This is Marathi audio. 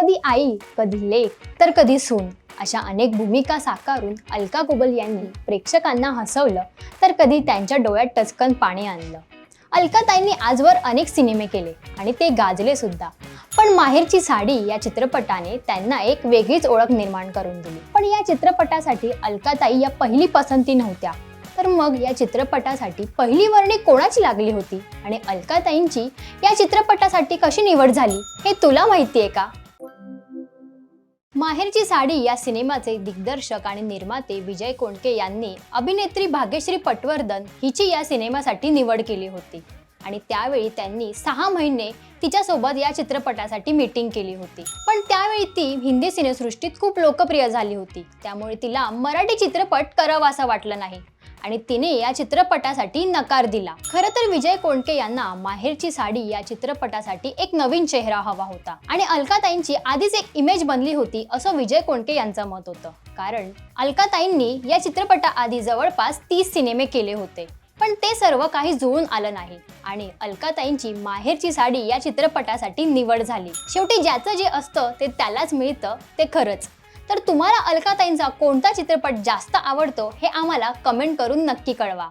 कधी आई, कधी लेक, तर कधी सून अशा अनेक भूमिका साकारून अलका कुबल यांनी प्रेक्षकांना हसवलं तर कधी त्यांच्या डोळ्यात टचकन पाणी आणलं। अलकाताईंनी आजवर अनेक सिनेमे केले आणि ते गाजले सुद्धा, पण माहेरची साडी या चित्रपटाने त्यांना एक वेगळीच ओळख निर्माण करून दिली। पण या चित्रपटासाठी अलकाताई या पहिली पसंती नव्हत्या, तर मग या चित्रपटासाठी पहिली वर्णी कोणाची लागली होती आणि अलकाताईंची या चित्रपटासाठी कशी निवड झाली हे तुला माहिती आहे का? माहेरची साडी या सिनेमाचे दिग्दर्शक आणि निर्माते विजय कोंडके यांनी अभिनेत्री भाग्यश्री पटवर्धन हिची या सिनेमासाठी निवड केली होती आणि त्यावेळी त्यांनी 6 महिने तिच्यासोबत या चित्रपटासाठी मीटिंग केली होती। पण त्यावेळी ती हिंदी सिनेसृष्टीत खूप लोकप्रिय झाली होती, त्यामुळे तिला मराठी चित्रपट करावासा वाटला नाही आणि तिने या चित्रपटासाठी नकार दिला। खरं तर विजय कोंडके यांना माहेरची साडी या चित्रपटासाठी एक नवीन चेहरा हवा होता आणि अलकाताईंची आधीच एक इमेज बनली होती असं विजय कोंडके यांचं मत होतं, कारण अलकाताईंनी या चित्रपटाआधी जवळपास 30 सिनेमे केले होते, पण ते सर्व काही जुळून आलं नाही आणि अलकाताईंची माहेरची साडी या चित्रपटासाठी निवड झाली। शेवटी ज्याचं जे असतं ते त्यालाच मिळतं, ते खरंच। तर तुम्हाला अलकाताईंचा कोणता चित्रपट जास्त आवडतो हे आम्हाला कमेंट करून नक्की कळवा।